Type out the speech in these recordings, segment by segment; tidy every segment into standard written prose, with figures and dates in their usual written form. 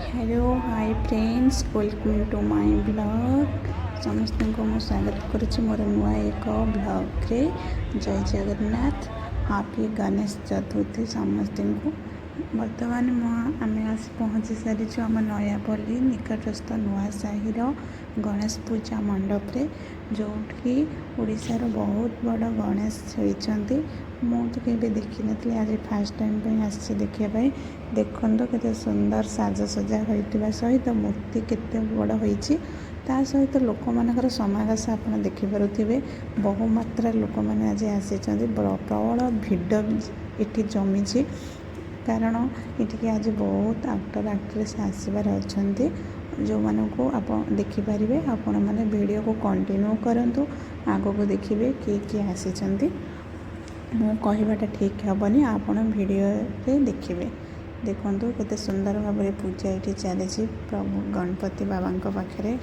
Hello hi friends, welcome to my blog. समस्त को मैं स्वागत करुच्ची मोर नुआ एक ब्लॉग रे। जय जगन्नाथ, हापी गणेश चतुर्थी समस्त को। बर्तमान आम आसी पहुँची सारी आम नयापल्ली निकटस्थ नुआ साहिर गणेश पूजा मंडप रे, जो ओडिशार बहुत बड़ गणेश होती। मु तो केवे देखी नी, आज फास्ट टाइम आसी देखापी। देखो केते सुंदर साजसजा होता सहित मूर्ति केते बड़ होती, ता सहित लोक मानकर समावेश आप देखिपे। बहु मात्रा लोक मैंने आज आसी प्रबल भिड़ ये जमी, कारण ये आज बहुत एक्टर एक्ट्रेस आसबार अच्छा, जो मानू आप देखिपारे। आपण मैंने वीडियो को कंटिन्यू करंतु, आग को देखिए किए किए आसी। मु कहवाटा ठीक हेनी, आपण वीडियो रे देखिए। देखो केते सुंदर भाव में पूजा ये चली प्रभु गणपति बाबा पाखे।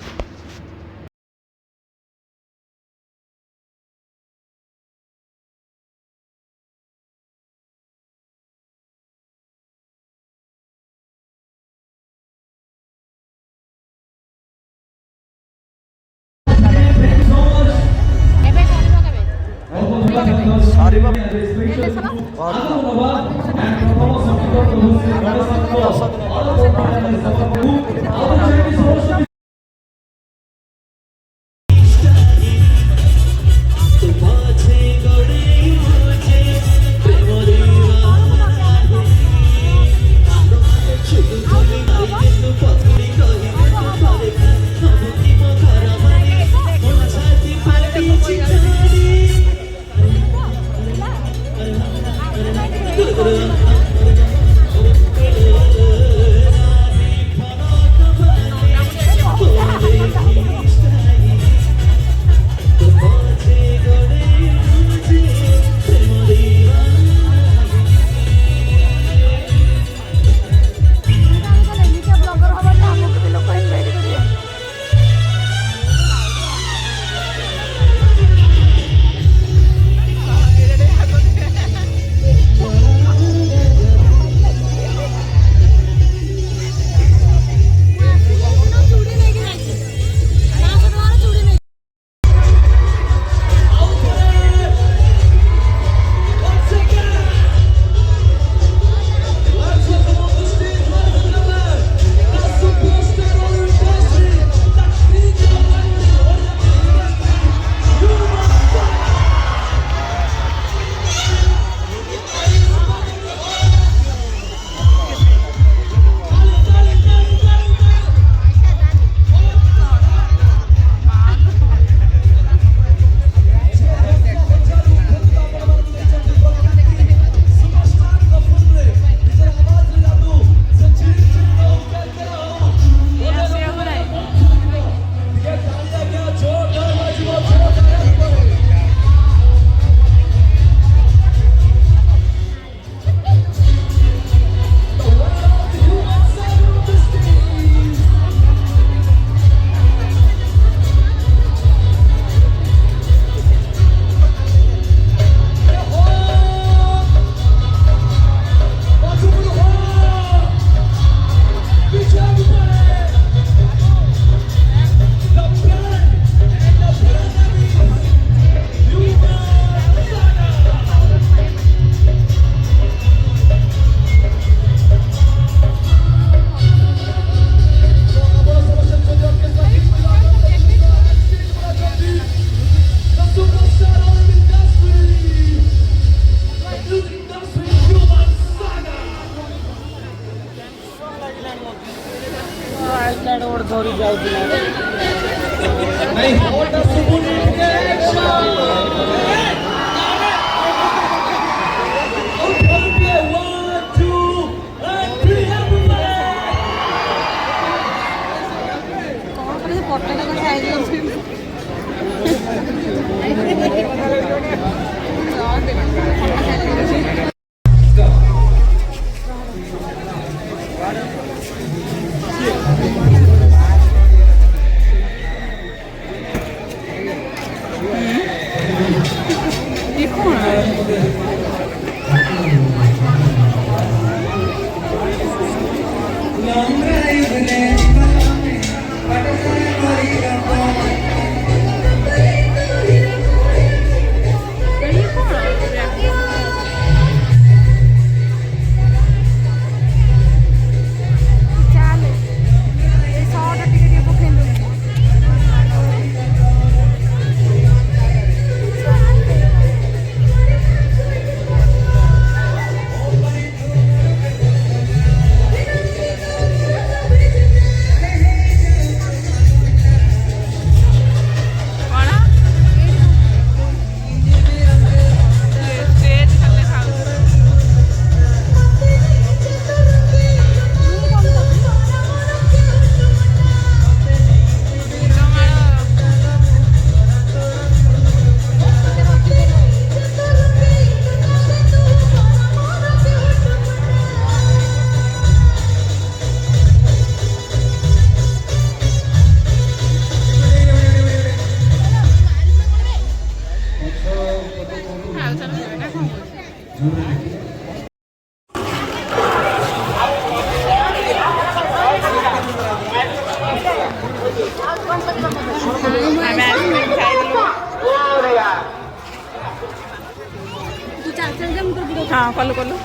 कलु कलु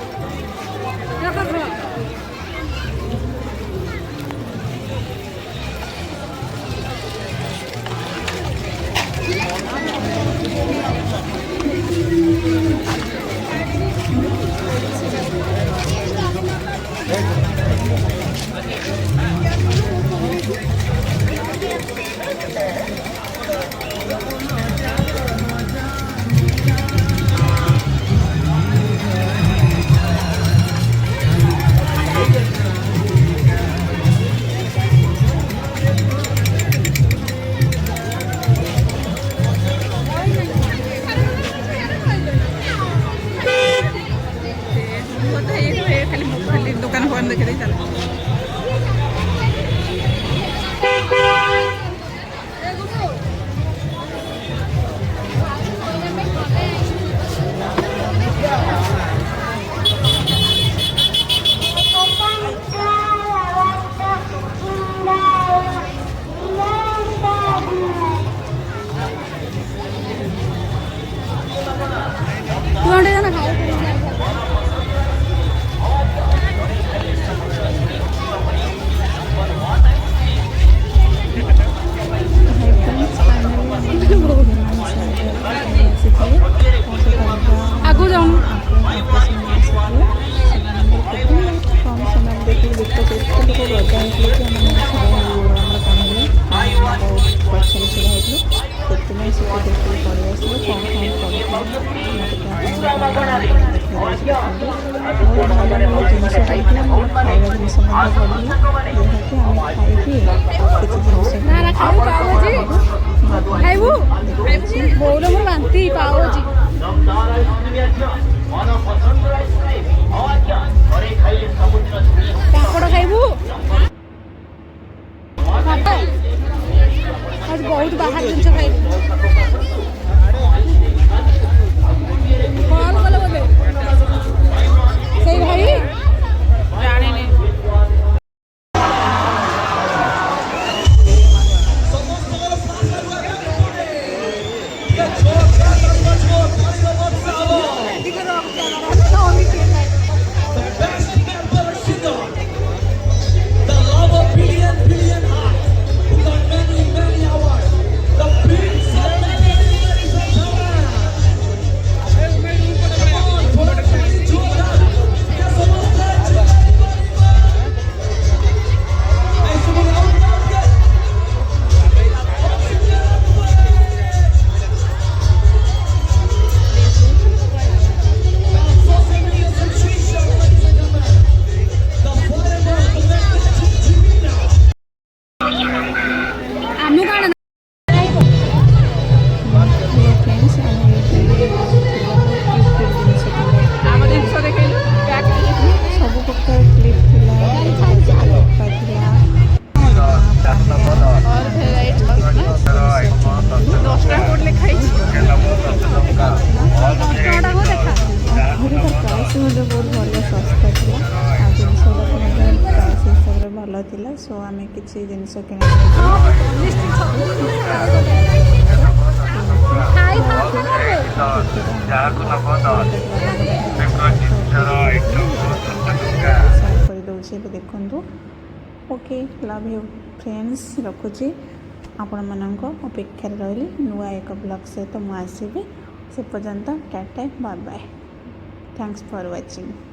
खाली दुकान फोन देखे दे चल आगु जाऊँ कम समय देखिए देखते रजा पचर छड़ा से देखिए पड़े आसो कौन कौन बहुत भल भल जिनस खाइला खाଇବା जिनस पड़ी जहाँकि आम खाई बोल मोर बांती पाओजी पापड़ खाइबू आज बहुत बाहर जिनस खाइबू कौन कल बोले से भाई जाने नहीं सो आम किसी जिनस किना देखु ओके लव यू फ्रेंड्स रखुची आपण मानक अपेक्षा रही नुआ एक ब्लॉग सहित मुझे से पर्यंत tata bye bye thanks for watching.